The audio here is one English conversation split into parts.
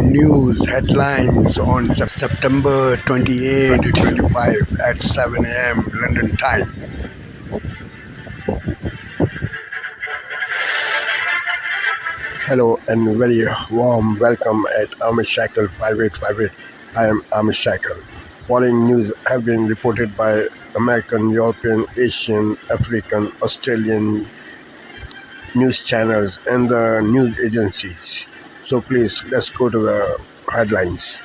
news headlines on September 28, 2025 at 7 a.m. London time. Hello and very warm welcome at Amish Cycle 5858. I am Amish Cycle. Following news have been reported by American, European, Asian, African, Australian news channels and the news agencies. So please, let's go to the headlines.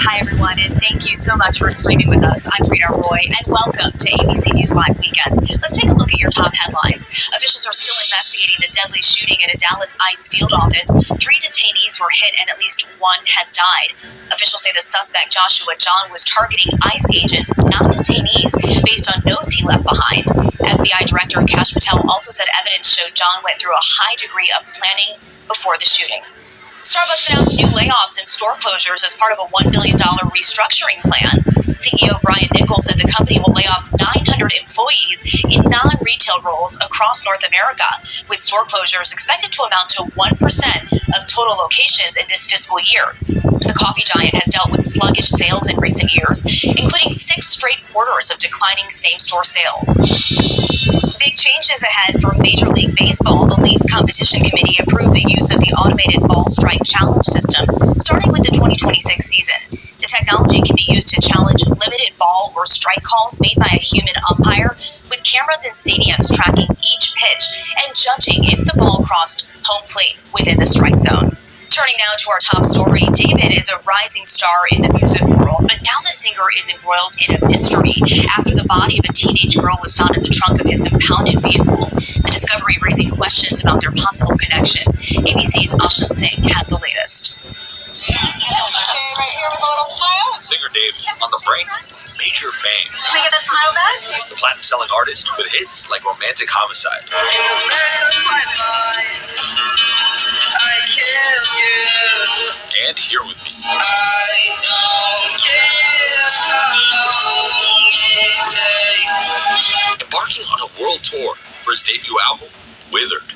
Hi everyone, and thank you so much for streaming with us. I'm Rita Roy, and welcome to ABC News Live Weekend. Let's take a look at your top headlines. Officials are still investigating the deadly shooting at a Dallas ICE field office. 3 detainees were hit and at least 1 has died. Officials say the suspect, Joshua John, was targeting ICE agents, not detainees, based on notes he left behind. FBI Director Kash Patel also said evidence showed John went through a high degree of planning before the shooting. Starbucks announced new layoffs and store closures as part of a $1 billion restructuring plan. CEO Brian Nichols said the company will lay off 900 employees in non-retail roles across North America, with store closures expected to amount to 1% of total locations in this fiscal year. The coffee giant has dealt with sluggish sales in recent years, including 6 straight quarters of declining same-store sales. Big changes ahead for Major League Baseball. The league's competition committee approved the use of the automated ball strike challenge system, starting with the 2026 season. The technology can be used to challenge limited ball or strike calls made by a human umpire, with cameras in stadiums tracking each pitch and judging if the ball crossed home plate within the strike zone. Turning now to our top story, David is a rising star in the music world, but now the singer is embroiled in a mystery after the body of a teenage girl was found in the trunk of his impounded vehicle. The discovery raising questions about their possible connection. ABC's Ashan Singh has the latest. Stay right here with a little smile. Singer David, on the brink of major fame. Can we get that smile back? The platinum-selling artist with hits like Romantic Homicide. I kill you. And Here With Me. I don't care how long it takes. Embarking on a world tour for his debut album, Withered.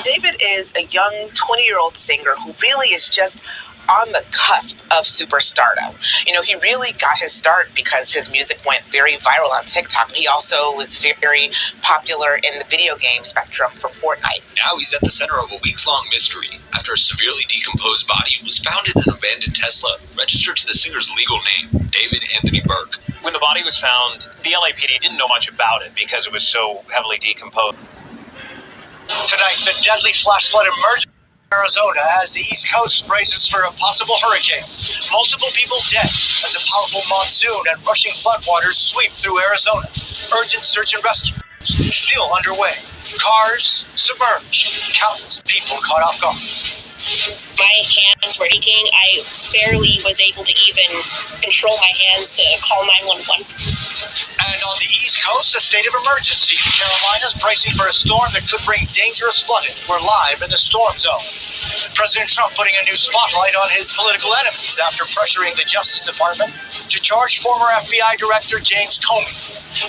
David is a young 20-year-old singer who really is just on the cusp of superstardom. You know, he really got his start because his music went very viral on TikTok. He also was very popular in the video game spectrum from Fortnite. Now he's at the center of a weeks-long mystery after a severely decomposed body was found in an abandoned Tesla registered to the singer's legal name, David Anthony Burke. When the body was found, the LAPD didn't know much about it because it was so heavily decomposed. Tonight, the deadly flash flood emerged in Arizona as the East Coast braces for a possible hurricane. Multiple people dead as a powerful monsoon and rushing floodwaters sweep through Arizona. Urgent search and rescue still underway. Cars submerged. Countless people caught off guard. My hands were aching. I barely was able to even control my hands to call 911. And on the East Coast, a state of emergency. The Carolinas bracing for a storm that could bring dangerous flooding. We're live in the storm zone. President Trump putting a new spotlight on his political enemies after pressuring the Justice Department to charge former FBI Director James Comey.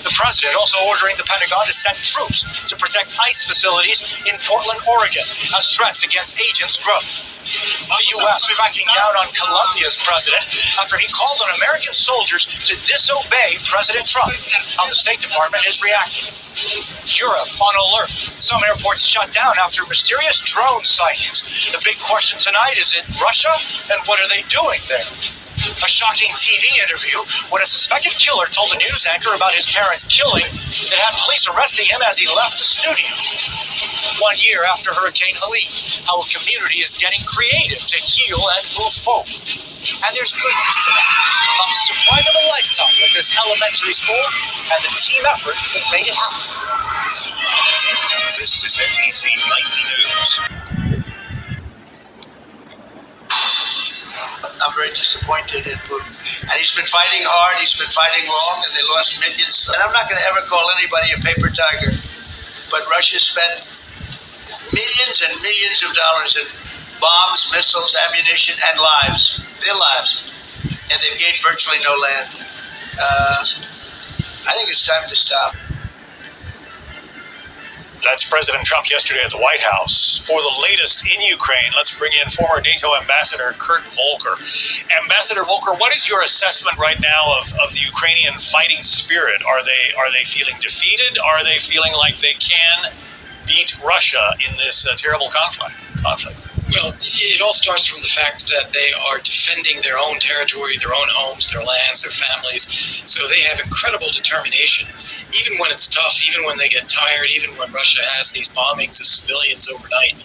The president also ordering the Pentagon to send troops to protect ICE facilities in Portland, Oregon, as threats against agents grow. The U.S. cracking down on Colombia's president after he called on American soldiers to disobey President Trump. How the State Department is reacting. Europe on alert. Some airports shut down after mysterious drone sightings. The big question tonight is it Russia? And what are they doing there? A shocking TV interview when a suspected killer told a news anchor about his parents' killing that had police arresting him as he left the studio. 1 year after Hurricane Helene, how a community is getting creative to heal and move forward. And there's good news tonight. Comes to pride of a lifetime at this elementary school and the team effort that made it happen. This is NBC Nightly News. I'm very disappointed in Putin. And he's been fighting hard, he's been fighting long, and they lost millions. And I'm not going to ever call anybody a paper tiger, but Russia spent millions and millions of dollars in bombs, missiles, ammunition, and lives, their lives. And they've gained virtually no land. I think it's time to stop. That's President Trump yesterday at the White House. For the latest in Ukraine, let's bring in former NATO Ambassador Kurt Volker. Ambassador Volker, what is your assessment right now of the Ukrainian fighting spirit? Are they feeling defeated? Are they feeling like they can beat Russia in this terrible conflict? Well, it all starts from the fact that they are defending their own territory, their own homes, their lands, their families. So they have incredible determination, even when it's tough, even when they get tired, even when Russia has these bombings of civilians overnight.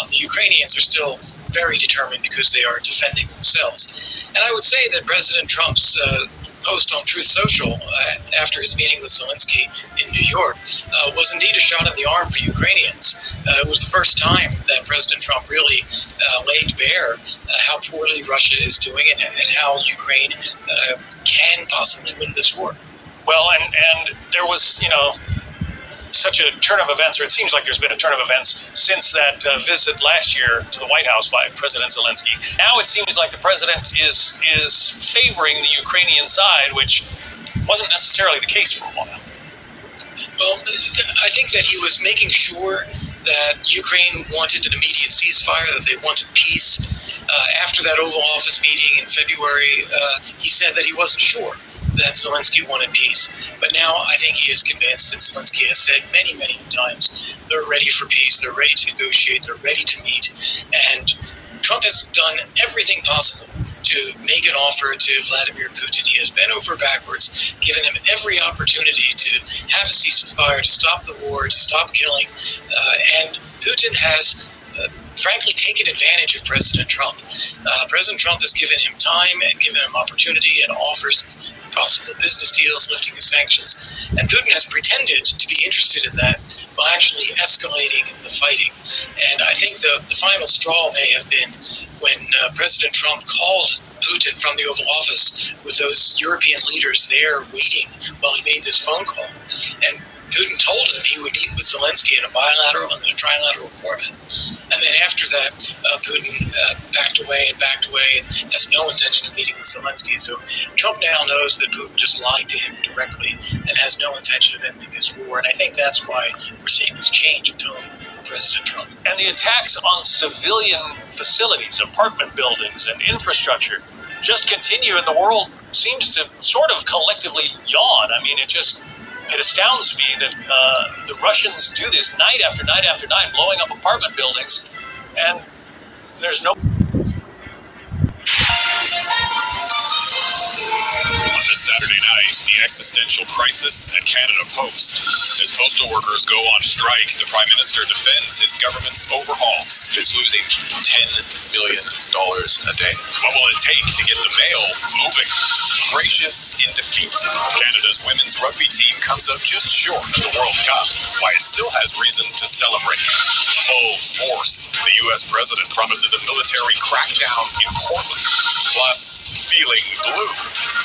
The Ukrainians are still very determined because they are defending themselves. And I would say that President Trump's post on Truth Social after his meeting with Zelensky in New York was indeed a shot in the arm for Ukrainians. It was the first time that President Trump really laid bare how poorly Russia is doing and how Ukraine can possibly win this war. Well, and there was, such a turn of events, or it seems like there's been a turn of events since that visit last year to the White House by President Zelensky. Now it seems like the president is favoring the Ukrainian side, which wasn't necessarily the case for a while. Well, I think that he was making sure that Ukraine wanted an immediate ceasefire, that they wanted peace. After that Oval Office meeting in February, he said that he wasn't sure that Zelensky wanted peace. But now I think he is convinced, and Zelensky has said many, many times, they're ready for peace, they're ready to negotiate, they're ready to meet. And Trump has done everything possible to make an offer to Vladimir Putin. He has bent over backwards, given him every opportunity to have a ceasefire, to stop the war, to stop killing. And Putin has frankly taken advantage of President Trump. President Trump has given him time and given him opportunity and offers possible business deals, lifting the sanctions. And Putin has pretended to be interested in that while actually escalating the fighting. And I think the final straw may have been when President Trump called Putin from the Oval Office with those European leaders there waiting while he made this phone call. And Putin told him he would meet with Zelensky in a bilateral and then a trilateral format. And then after that, Putin backed away and has no intention of meeting with Zelensky. So Trump now knows that Putin just lied to him directly and has no intention of ending this war. And I think that's why we're seeing this change of tone from President Trump. And the attacks on civilian facilities, apartment buildings, and infrastructure just continue, and the world seems to sort of collectively yawn. I mean, it astounds me that the Russians do this night after night after night, blowing up apartment buildings, and there's no... On this Saturday night, the existential crisis at Canada Post. As postal workers go on strike, the Prime Minister defends his government's overhauls. It's losing $10 million a day. What will it take to get the mail moving? Gracious in defeat. Canada's women's rugby team comes up just short of the World Cup. Why it still has reason to celebrate. Full force. The U.S. president promises a military crackdown in Portland. Plus, feeling blue.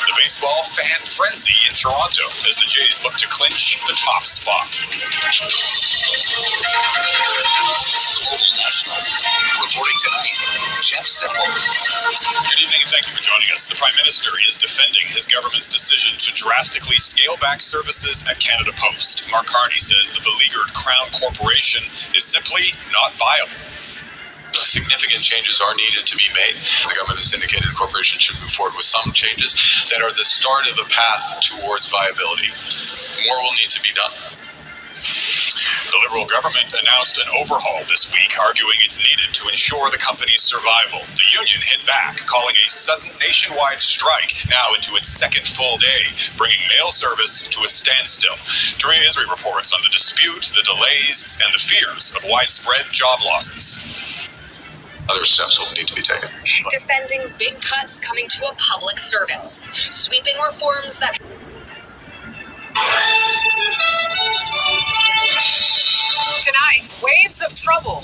The baseball fan frenzy in Toronto as the Jays look to clinch the top spot. Reporting tonight, Jeff Semple. Good evening and thank you for joining us. The Prime Minister is defending his government's decision to drastically scale back services at Canada Post. Mark Carney says the beleaguered Crown Corporation is simply not viable. Significant changes are needed to be made. The government has indicated the corporation should move forward with some changes that are the start of a path towards viability. More will need to be done. The Liberal government announced an overhaul this week, arguing it's needed to ensure the company's survival. The union hit back, calling a sudden nationwide strike now into its second full day, bringing mail service to a standstill. Daria Isri reports on the dispute, the delays, and the fears of widespread job losses. Other steps will need to be taken. Defending big cuts coming to a public service. Sweeping reforms that... Tonight, waves of trouble.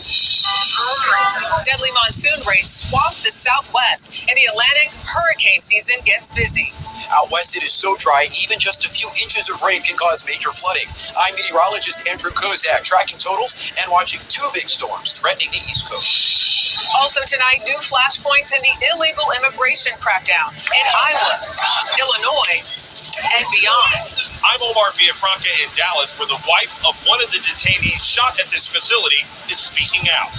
Deadly monsoon rains swamp the Southwest, and the Atlantic hurricane season gets busy. Out west, it is so dry, even just a few inches of rain can cause major flooding. I'm meteorologist Andrew Kozak, tracking totals and watching two big storms threatening the East Coast. Also tonight, new flashpoints in the illegal immigration crackdown in Iowa, Illinois, and beyond. I'm Omar Villafranca in Dallas, where the wife of one of the detainees shot at this facility is speaking out.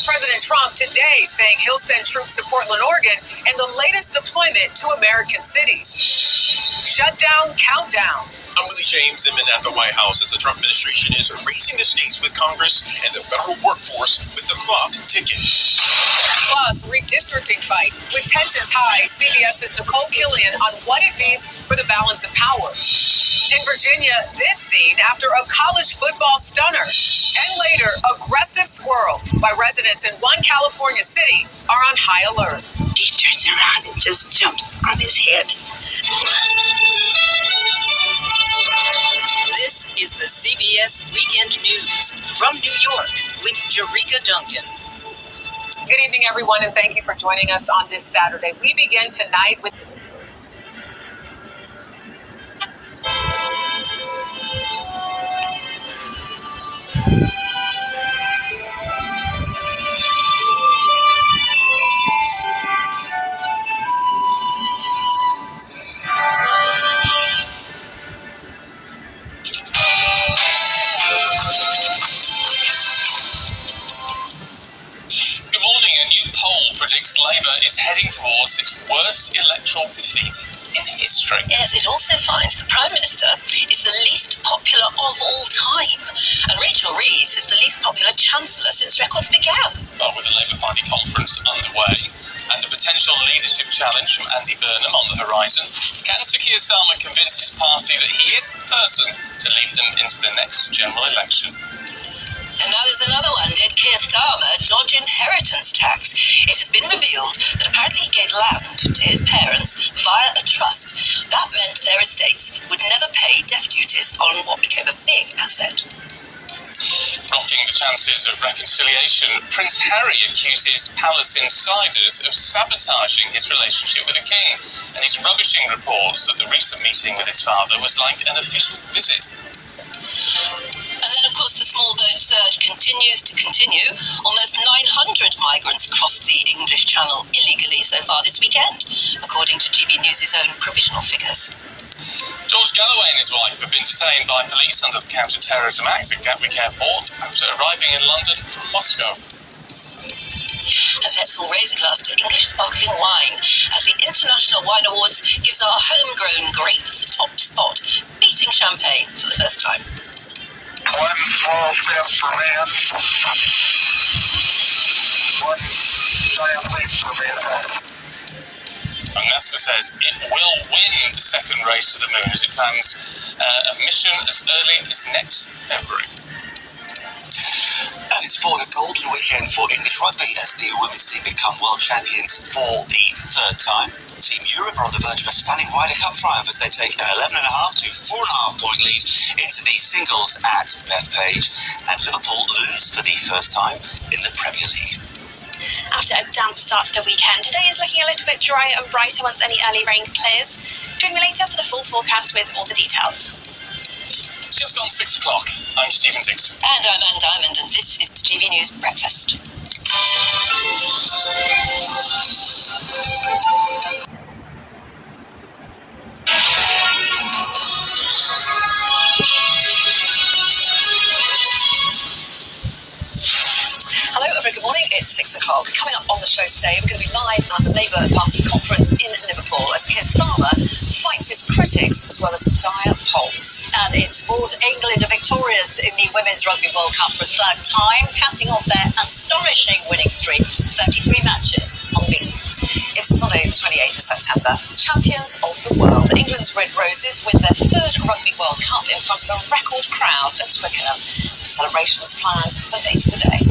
President Trump today saying he'll send troops to Portland, Oregon, and the latest deployment to American cities. Shutdown countdown. I'm Willie James. I'm at the White House as the Trump administration is racing the states with Congress and the federal workforce with the clock ticking. Plus, redistricting fight. With tensions high, CBS's Nicole Killian on what it means for the balance of power. In Virginia, this scene after a college football stunner. And later, aggressive squirrel by residents in one California city are on high alert. He turns around and just jumps on his head. This is the CBS Weekend News from New York with Jerika Duncan. Good evening, everyone, and thank you for joining us on this Saturday. We begin tonight with... predicts Labour is heading towards its worst electoral defeat in history. Yes, it also finds the Prime Minister is the least popular of all time, and Rachel Reeves is the least popular Chancellor since records began. Well, with the Labour Party conference underway and a potential leadership challenge from Andy Burnham on the horizon, can Sir Keir Starmer convince his party that he is the person to lead them into the next general election? And now there's another one. Did Keir Starmer dodge inheritance tax? It has been revealed that apparently he gave land to his parents via a trust. That meant their estates would never pay death duties on what became a big asset. Blocking the chances of reconciliation, Prince Harry accuses palace insiders of sabotaging his relationship with the king, and he's rubbishing reports that the recent meeting with his father was like an official visit. And then, of course, the small boat surge continues to continue. Almost 900 migrants crossed the English Channel illegally so far this weekend, according to GB News' own provisional figures. George Galloway and his wife have been detained by police under the Counter-Terrorism Act at Gatwick Airport after arriving in London from Moscow. And let's all raise a glass to English sparkling wine, as the International Wine Awards gives our homegrown grape the top spot, beating champagne for the first time. One small step for man, one giant leap for mankind. And NASA says it will win the second race to the moon as it plans a mission as early as next February. And it's been a golden weekend for English rugby as the women's team become world champions for the third time. Team Europe are on the verge of a stunning Ryder Cup triumph as they take an 11.5 to 4.5 point lead into the singles at Bethpage. And Liverpool lose for the first time in the Premier League. After a damp start to the weekend, today is looking a little bit drier and brighter once any early rain clears. Join me later for the full forecast with all the details. Just on 6 o'clock, I'm Stephen Dixon. And I'm Anne Diamond, and this is GB News Breakfast. Hello, a very good morning. It's 6 o'clock. Coming up on the show today, we're going to be live at the Labour Party conference in Liverpool as Keir Starmer fights his critics as well as dire polls. And in sport, England are victorious in the Women's Rugby World Cup for a third time, capping off their astonishing winning streak, 33 matches unbeaten. It's Sunday, the 28th of September. Champions of the world. England's Red Roses win their third Rugby World Cup in front of a record crowd at Twickenham. Celebrations planned for later today.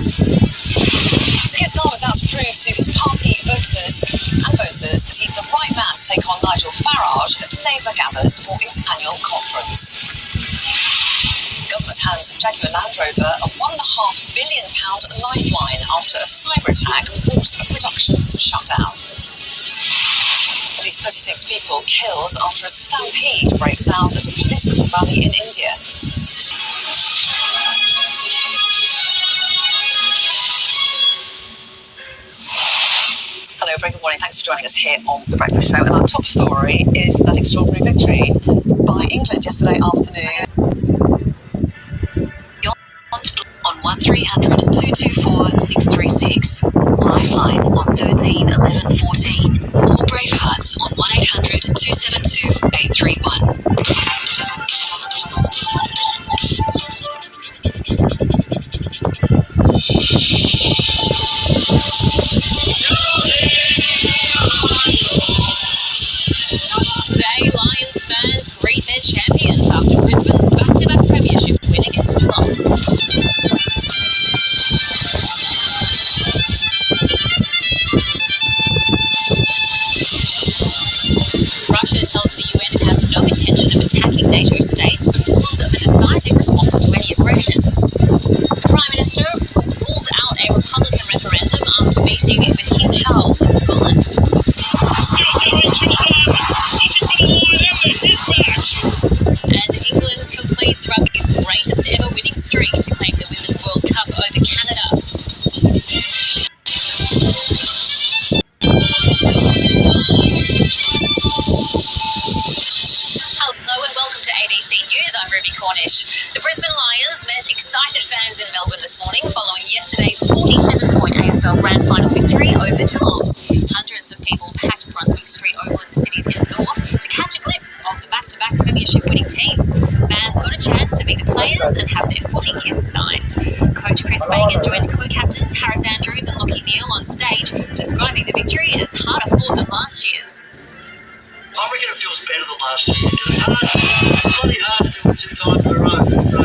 Sir Keir Starmer is out to prove to his party voters that he's the right man to take on Nigel Farage as Labour gathers for its annual conference. The government hands Jaguar Land Rover a £1.5 billion lifeline after a cyber attack forced a production shutdown. At least 36 people killed after a stampede breaks out at a political rally in India. Hello, very good morning. Thanks for joining us here on The Breakfast Show. And our top story is that extraordinary victory by by England yesterday afternoon. On 1300 224 636. Lifeline on 13 11 14. Or Bravehearts on 1800 272 831. Today, Lions fans greet their champions after Brisbane's back-to-back premiership win against Geelong. Russia tells the UN it has no intention of attacking NATO states, but warns of a decisive response to any aggression. The Prime Minister rules out a Republican referendum after meeting with King Charles in Scotland. Still going to the looking for the line and the hit back. And England completes rugby's greatest ever winning streak to claim the Women's World Cup over Canada. Hello and welcome to ABC News. I'm Ruby Cornish. The Brisbane Lions met excited fans in Melbourne this morning following yesterday's 47-point AFL Grand Final victory over Geelong. Hundreds of people packed Brunswick Street Oval in the city's inner north to catch a glimpse of the back-to-back premiership winning team. Fans got a chance to meet the players and have their footy kits signed. Coach Chris Fagan joined co-captains Harris Andrews and Lockie Neal on stage, describing the victory as harder fought than last year's. I reckon it feels better than last year because it's hard. It's bloody hard to do it 2 times in a row. So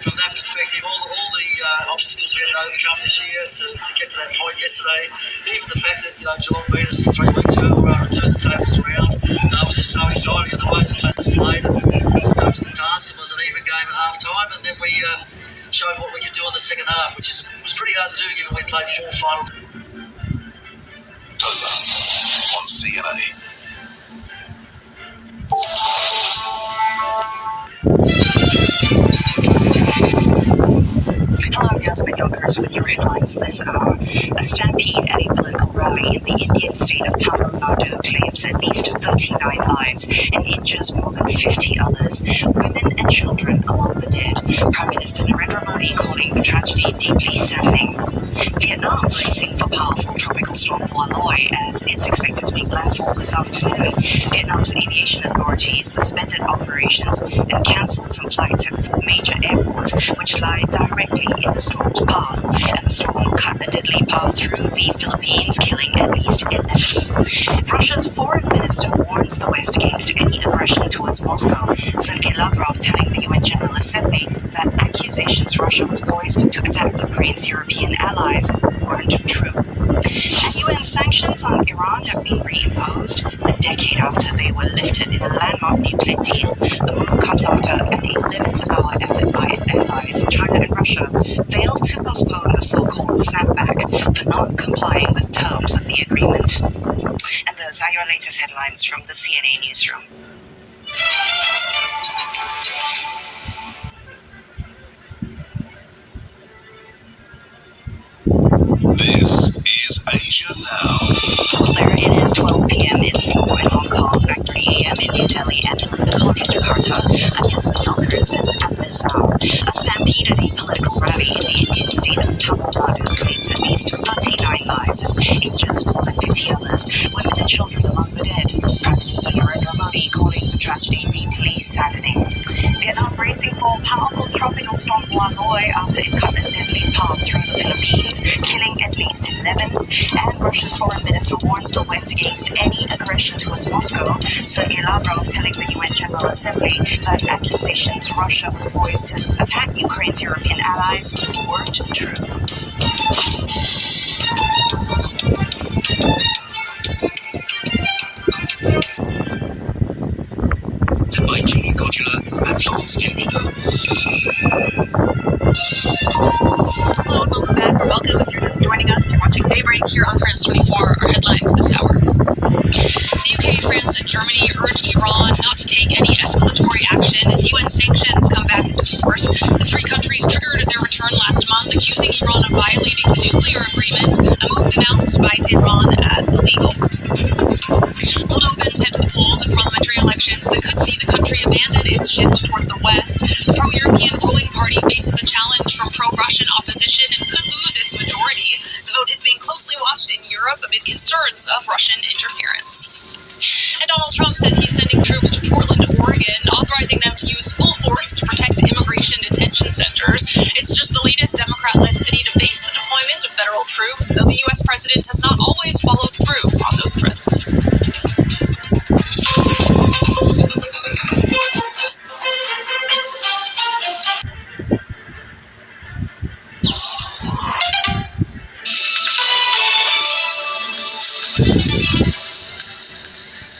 from that perspective, all the obstacles we had to overcome this year to get to that point yesterday, even the fact that Geelong beat us 3 weeks ago, turned the tables around, was just so exciting. And the way the players played, we stuck to the task. It was an even game at half time, and then we showed what we could do in the second half, which was pretty hard to do given we played 4 finals. On CNA. Hello, I'm Yasmin Yonkers with your headlines this hour. A stampede at a political rally in the Indian state of Tamil Nadu claims at least 39 lives and injures more than 50 others, women and children among the dead. Prime Minister Narendra Modi calling the tragedy deeply saddening. Vietnam bracing for powerful tropical storm Loy as it's expected to make landfall this afternoon. Vietnam's aviation authorities suspended operations and cancelled some flights at 4 major airports, which lie directly in the storm's path. And the storm cut a deadly path through the Philippines, killing at least 11. Russia's foreign minister warns the West against any aggression towards Moscow. Sergei Lavrov telling the UN General Assembly that accusations Russia was poised to attack Ukraine's European allies weren't true. And UN sanctions on Iran have been reimposed a decade after they were lifted in a landmark nuclear deal. The move comes after an 11th-hour effort by allies, China and Russia, failed to postpone the so-called snapback for not complying with terms of the agreement. And those are your latest headlines from the CNA newsroom. This is Asia Now. There it is, 12 p.m. in Singapore and Hong Kong, 9:30 a.m. in New Delhi and 11 o'clock in Jakarta. I'm Yasmin Yonkers, and at this hour, a stampede at a political rally in the Indian state of Tamil Nadu claims at least 39 lives and injures more than 50 others, women and children among the dead. Prime Minister Narendra Modi calling the tragedy deeply saddening. Vietnam bracing for powerful tropical storm Loy after it cut a deadly path through the Philippines, killing at least 11. And Russia's foreign minister warns the West against any aggression towards Moscow. Sergei Lavrov telling the UN General Assembly that accusations Russia was poised to attack Ukraine's European allies weren't true. Hello and welcome back, or welcome if you're just joining us. You're watching Daybreak here on France 24. Our headlines this hour. The UK, France, and Germany urge Iran not to take any escalatory action as UN sanctions come back into force. The 3 countries triggered their return last month, accusing Iran of violating the nuclear agreement, a move denounced by Tehran as illegal. Moldovans head to the polls in parliamentary elections that could see the country abandon its shift toward the West. The pro-European ruling party faces a challenge from pro-Russian opposition and could lose its majority. The vote is being closely watched in Europe amid concerns of Russian interference. And Donald Trump says he's sending troops to Portland, Oregon, authorizing them to use full force to protect immigration detention centers. It's just the latest Democrat-led city to face the deployment of federal troops, though the U.S. president has not always followed through on those threats.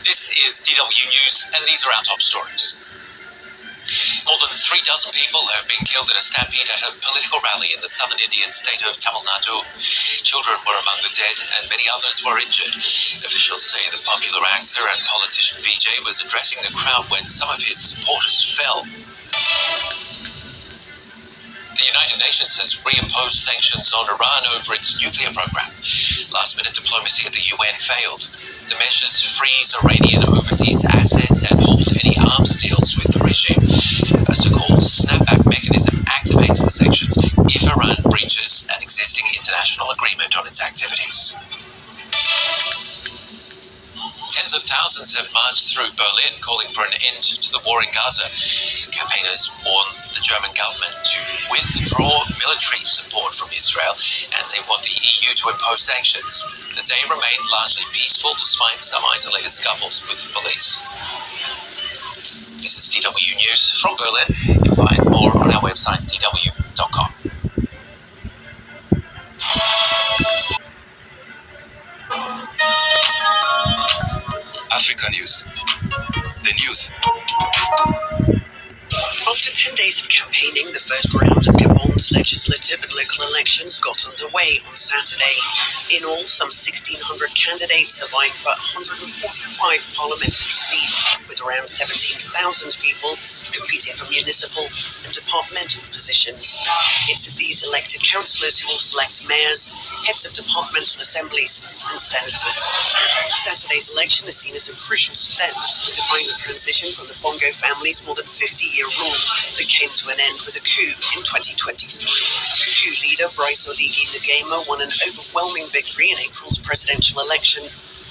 This is DW News, and these are our top stories. More than 3 dozen people have been killed in a stampede at a political rally in the southern Indian state of Tamil Nadu. Children were among the dead, and many others were injured. Officials say the popular actor and politician Vijay was addressing the crowd when some of his supporters fell. The United Nations has reimposed sanctions on Iran over its nuclear program. Last-minute diplomacy at the UN failed. The measures freeze Iranian overseas assets and halt any arms deals with the regime. A so-called snapback mechanism activates the sanctions if Iran breaches an existing international agreement on its activities. Tens of thousands have marched through Berlin calling for an end to the war in Gaza. Campaigners warn the German government to withdraw military support from Israel, and they want the EU to impose sanctions. The day remained largely peaceful despite some isolated scuffles with police. This is DW News from Berlin. You'll find more on our website, dw.com. Africa News. The news. After 10 days of campaigning, the first round of Gabon's legislative and local elections got underway on Saturday. In all, some 1,600 candidates are vying for 145 parliamentary seats, with around 17,000 people competing for municipal and departmental positions. It's these elected councillors who will select mayors, heads of departmental assemblies, and senators. Saturday's election is seen as a crucial step, solidifying the transition from the Bongo family's more than 50-year rule that came to an end with a coup in 2023. Coup leader Brice Oligui Nguema won an overwhelming victory in April's presidential election,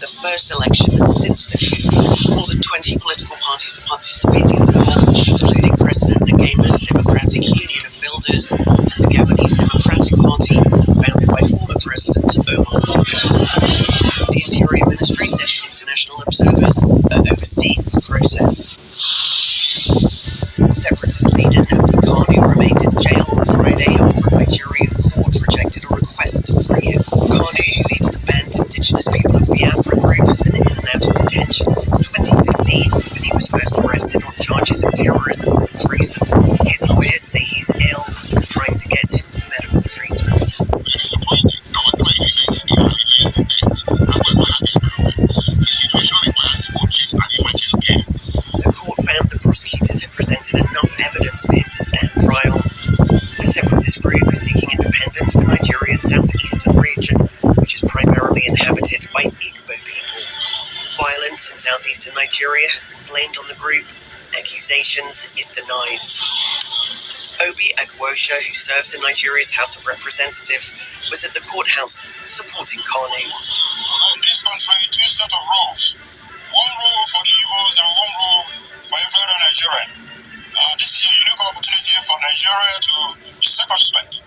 the first election since the coup. More than 20 political parties are participating in the poll, including President Nguema's Democratic Union of Builders and the Gabonese Democratic Party, founded by former President Omar Bongo. The Interior Ministry says international observers are overseeing the process. Separatist leader Nnamdi Kanu remained in jail on Friday after a Nigerian court rejected a request to free him. Kanu, who leads the banned Indigenous People of Biafra group, has been in and out of detention since 2015 when he was first arrested on charges of terrorism and treason. His lawyers say he's ill and are trying to get him medical treatment. We're disappointed. Our client remains ill and remains detained, and we're not happy about it. His situation requires urgent and immediate care. The court found the prosecutors had presented enough evidence for him to stand trial. The separatist group is seeking independence for Nigeria's southeastern region, which is primarily inhabited by Igbo people. Violence in southeastern Nigeria has been blamed on the group, accusations it denies. Obi Agwosha, who serves in Nigeria's House of Representatives, was at the courthouse supporting Kanu. In this country, 2 sets of rules. One rule for the Igbos and one rule for every other Nigerian. This is a unique opportunity for Nigeria to be circumspect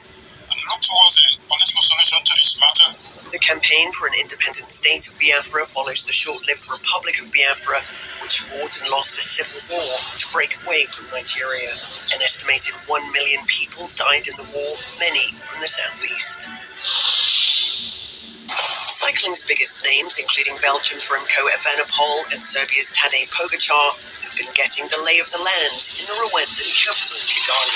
and look towards a political solution to this matter. The campaign for an independent state of Biafra follows the short-lived Republic of Biafra, which fought and lost a civil war to break away from Nigeria. An estimated 1 million people died in the war, many from the southeast. Cycling's biggest names, including Belgium's Remco Evenepoel and Serbia's Tadej Pogacar, have been getting the lay of the land in the Rwandan capital, Kigali.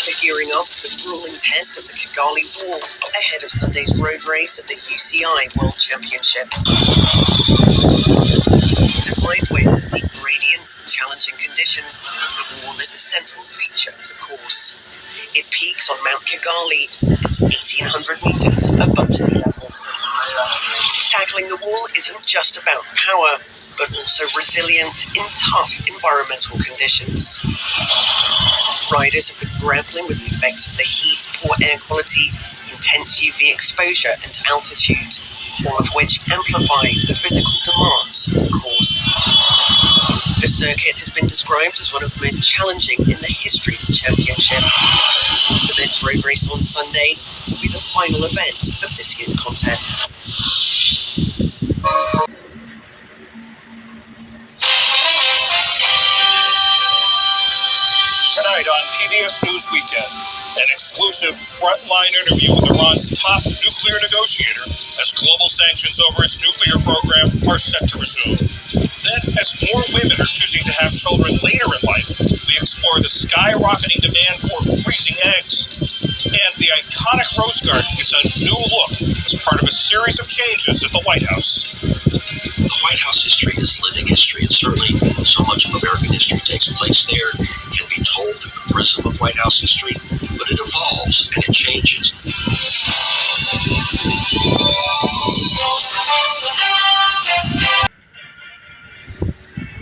They're gearing up for the grueling test of the Kigali Wall ahead of Sunday's road race at the UCI World Championship. Defined by its steep gradients and challenging conditions, the wall is a central feature of the course. It peaks on Mount Kigali at 1,800 meters above sea level. Tackling the wall isn't just about power. but also resilience in tough environmental conditions. Riders have been grappling with the effects of the heat, poor air quality, intense UV exposure and altitude, all of which amplify the physical demands of the course. The circuit has been described as one of the most challenging in the history of the championship. The men's road race on Sunday will be the final event of this year's contest. Tonight on PBS News Weekend, an exclusive frontline interview with Iran's top nuclear negotiator as global sanctions over its nuclear program are set to resume. Then, as more women are choosing to have children later in life, we explore the skyrocketing demand for freezing eggs. And the iconic Rose Garden gets a new look as part of a series of changes at the White House. The White House history is living history, and certainly so much of American history takes place there, can be told through the prism of White House history, but it evolves and it changes.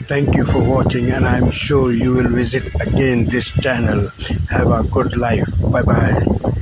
Thank you for watching, and I'm sure you will visit again this channel. Have a good life. Bye bye.